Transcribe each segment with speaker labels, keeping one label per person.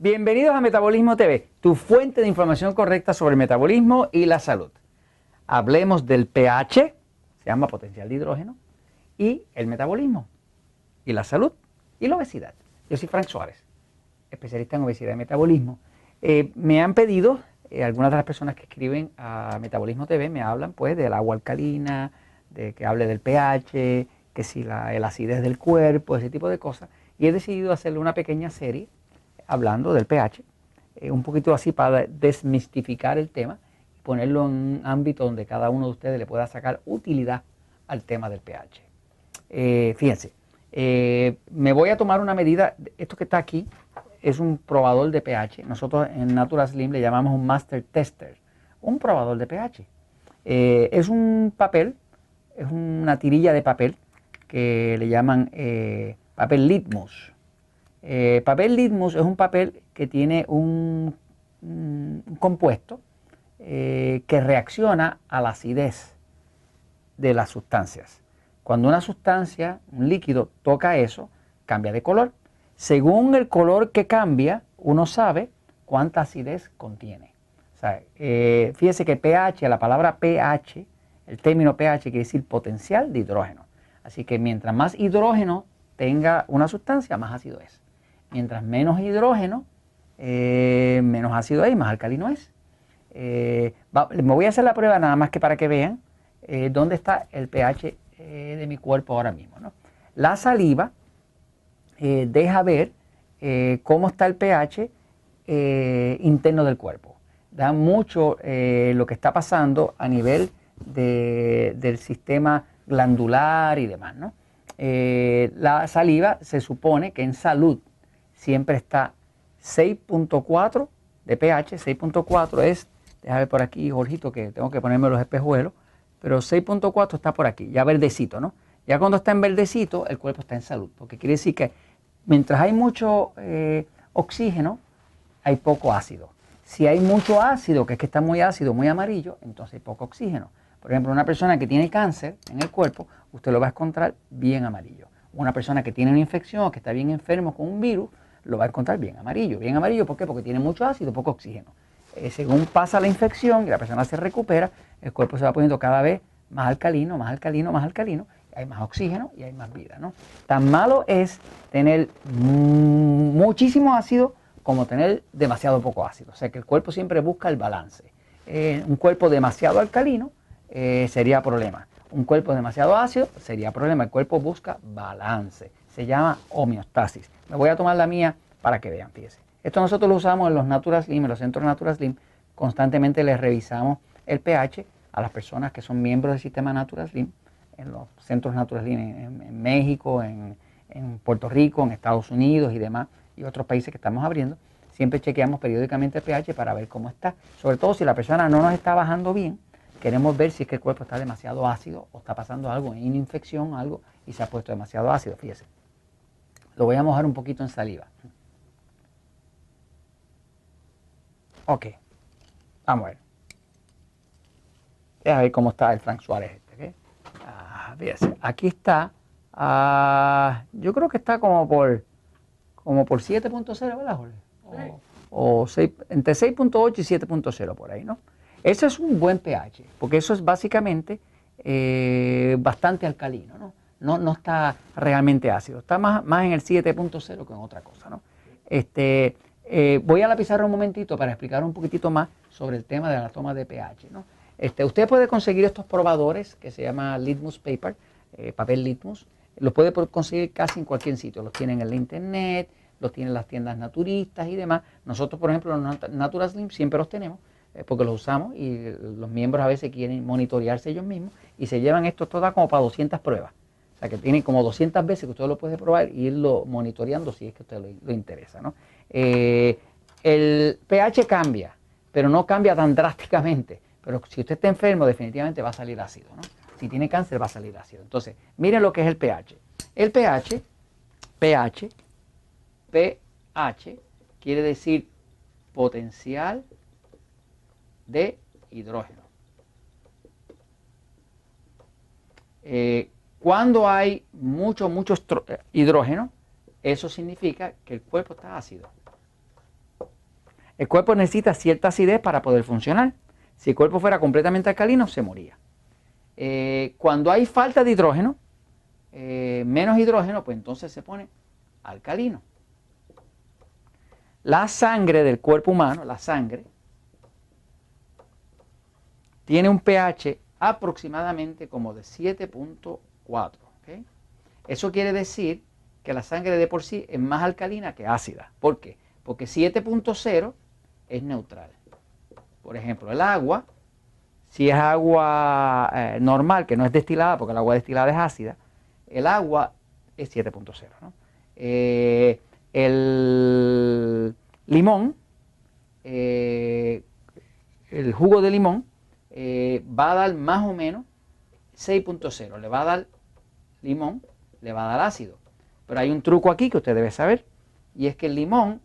Speaker 1: Bienvenidos a Metabolismo TV, tu fuente de información correcta sobre el metabolismo y la salud. Hablemos del pH, se llama potencial de hidrógeno, y el metabolismo, y la salud, y la obesidad. Yo soy Frank Suárez, especialista en obesidad y metabolismo. Me han pedido, algunas de las personas que escriben a Metabolismo TV me hablan pues del agua alcalina, de que hable del pH, que si la acidez del cuerpo, ese tipo de cosas. Y he decidido hacerle una pequeña serie hablando del pH, un poquito así para desmistificar el tema y ponerlo en un ámbito donde cada uno de ustedes le pueda sacar utilidad al tema del pH. Fíjense, me voy a tomar una medida. Esto que está aquí es un probador de pH. Nosotros en Natural Slim le llamamos un Master Tester, un probador de pH. Es un papel, es una tirilla de papel que le llaman papel litmus. Papel litmus es un papel que tiene un compuesto que reacciona a la acidez de las sustancias. Cuando una sustancia, un líquido, toca eso, cambia de color. Según el color que cambia, uno sabe cuánta acidez contiene. O sea, fíjese que pH, la palabra pH, el término pH quiere decir potencial de hidrógeno. Así que mientras más hidrógeno tenga una sustancia, más ácido es. Mientras menos hidrógeno, menos ácido es y más alcalino es. Me voy a hacer la prueba nada más que para que vean dónde está el pH de mi cuerpo ahora mismo, ¿no? La saliva deja ver cómo está el pH interno del cuerpo. Da mucho lo que está pasando a nivel del sistema glandular y demás, ¿no? La saliva se supone que en salud siempre está 6.4 de pH. 6.4 es, déjame ver por aquí, Jorgito, que tengo que ponerme los espejuelos, pero 6.4 está por aquí, ya verdecito, ¿no? Ya cuando está en verdecito, el cuerpo está en salud, porque quiere decir que mientras hay mucho oxígeno, hay poco ácido. Si hay mucho ácido, que es que está muy ácido, muy amarillo, entonces hay poco oxígeno. Por ejemplo, una persona que tiene cáncer en el cuerpo, usted lo va a encontrar bien amarillo. Una persona que tiene una infección o que está bien enfermo con un virus, lo va a encontrar bien amarillo. Bien amarillo, ¿por qué? Porque tiene mucho ácido, poco oxígeno. Según pasa la infección y la persona se recupera, el cuerpo se va poniendo cada vez más alcalino, más alcalino, más alcalino. Hay más oxígeno y hay más vida, ¿no? Tan malo es tener muchísimo ácido como tener demasiado poco ácido. O sea que el cuerpo siempre busca el balance. Un cuerpo demasiado alcalino sería problema. Un cuerpo demasiado ácido sería problema. El cuerpo busca balance. Se llama homeostasis. Me voy a tomar la mía para que vean, fíjense. Esto nosotros lo usamos en los Natural Slim, en los centros Natural Slim. Constantemente les revisamos el pH a las personas que son miembros del sistema Natural Slim, en los centros Natural Slim en México, en Puerto Rico, en Estados Unidos y demás, y otros países que estamos abriendo. Siempre chequeamos periódicamente el pH para ver cómo está. Sobre todo si la persona no nos está bajando bien, queremos ver si es que el cuerpo está demasiado ácido o está pasando algo, en una infección o algo, y se ha puesto demasiado ácido, fíjese. Lo voy a mojar un poquito en saliva. Ok, vamos a ver. Deja ver cómo está el Frank Suárez este, ¿okay? Fíjese, aquí está, yo creo que está como por 7.0, ¿verdad, Jorge? O 6, entre 6.8 y 7.0 por ahí, ¿no? Eso es un buen pH, porque eso es básicamente bastante alcalino, ¿no? No está realmente ácido, está más en el 7.0 que en otra cosa, ¿no? Voy a la pizarra un momentito para explicar un poquitito más sobre el tema de la toma de pH, ¿no? Usted puede conseguir estos probadores que se llama litmus paper, papel litmus. Los puede conseguir casi en cualquier sitio. Los tienen en la internet, los tienen las tiendas naturistas y demás. Nosotros, por ejemplo, en Natural Slim siempre los tenemos porque los usamos y los miembros a veces quieren monitorearse ellos mismos y se llevan esto toda como para 200 pruebas. O sea que tienen como 200 veces que usted lo puede probar y irlo monitoreando si es que a usted lo interesa, ¿no? El pH cambia, pero no cambia tan drásticamente. Pero si usted está enfermo, definitivamente va a salir ácido, ¿no? Si tiene cáncer, va a salir ácido. Entonces, miren lo que es el pH. El pH quiere decir potencial de hidrógeno. Cuando hay mucho hidrógeno, eso significa que el cuerpo está ácido. El cuerpo necesita cierta acidez para poder funcionar. Si el cuerpo fuera completamente alcalino, se moría. Cuando hay falta de hidrógeno, menos hidrógeno, pues entonces se pone alcalino. La sangre del cuerpo humano, la sangre, tiene un pH aproximadamente como de 7.4. ¿Okay? Eso quiere decir que la sangre de por sí es más alcalina que ácida. ¿Por qué? Porque 7.0 es neutral. Por ejemplo, el agua, si es agua normal, que no es destilada, porque el agua destilada es ácida, el agua es 7.0, ¿no? El limón, el jugo de limón, va a dar más o menos 6.0. Le va a dar limón, le va a dar ácido. Pero hay un truco aquí que usted debe saber, y es que el limón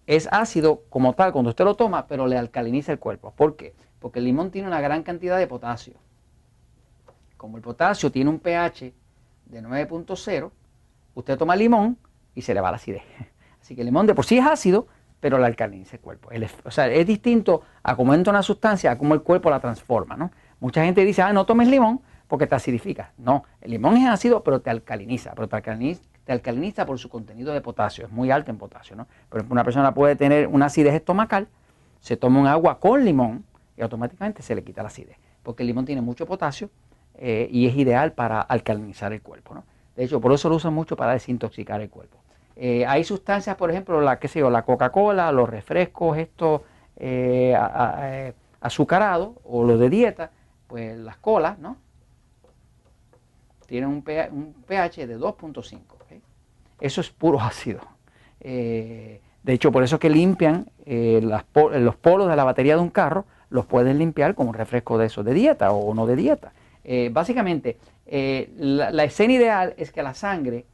Speaker 1: es ácido como tal cuando usted lo toma, pero le alcaliniza el cuerpo. ¿Por qué? Porque el limón tiene una gran cantidad de potasio. Como el potasio tiene un pH de 9.0, usted toma limón y se le va la acidez. Así que el limón de por sí es ácido, pero le alcaliniza el cuerpo. O sea, es distinto a cómo entra una sustancia, a cómo el cuerpo la transforma, ¿no? Mucha gente dice, no tomes limón porque te acidifica. No, el limón es ácido, pero te alcaliniza. Pero te alcaliniza por su contenido de potasio. Es muy alto en potasio, ¿no? Por ejemplo, una persona puede tener una acidez estomacal, se toma un agua con limón y automáticamente se le quita la acidez. Porque el limón tiene mucho potasio y es ideal para alcalinizar el cuerpo, ¿no? De hecho, por eso lo usan mucho para desintoxicar el cuerpo. Hay sustancias, por ejemplo, la Coca-Cola, los refrescos, estos azucarados o los de dieta, pues las colas, ¿no? Tienen un pH de 2.5. ¿Okay? Eso es puro ácido. De hecho, por eso que limpian los polos de la batería de un carro, los pueden limpiar con un refresco de esos de dieta o no de dieta. Básicamente, la escena ideal es que la sangre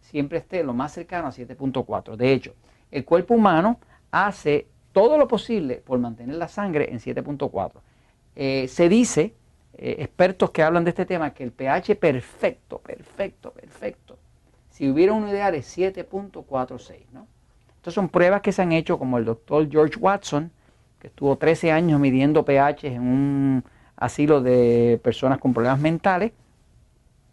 Speaker 1: siempre esté lo más cercano a 7.4. De hecho, el cuerpo humano hace todo lo posible por mantener la sangre en 7.4. Se dice, expertos que hablan de este tema, que el pH perfecto, si hubiera uno ideal es 7.46, ¿no? Estas son pruebas que se han hecho, como el doctor George Watson, que estuvo 13 años midiendo pH en un asilo de personas con problemas mentales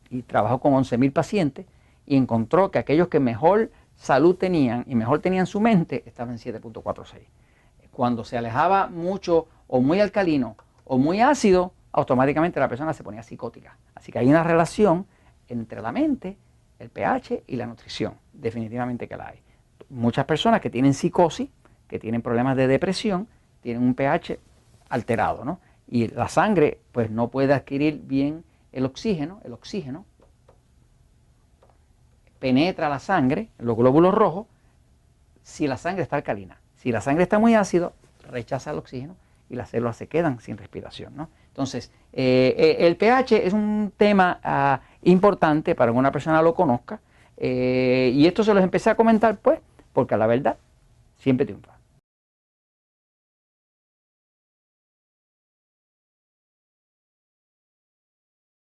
Speaker 1: y trabajó con 11.000 pacientes y encontró que aquellos que mejor salud tenían y mejor tenían su mente estaban en 7.46. Cuando se alejaba mucho o muy alcalino o muy ácido, automáticamente la persona se ponía psicótica. Así que hay una relación entre la mente, el pH y la nutrición. Definitivamente que la hay. Muchas personas que tienen psicosis, que tienen problemas de depresión, tienen un pH alterado, ¿no? Y la sangre pues no puede adquirir bien el oxígeno penetra la sangre, los glóbulos rojos, si la sangre está alcalina. Si la sangre está muy ácido, rechaza el oxígeno y las células se quedan sin respiración, ¿no? Entonces, el pH es un tema importante para que una persona lo conozca y esto se los empecé a comentar pues porque la verdad siempre triunfa.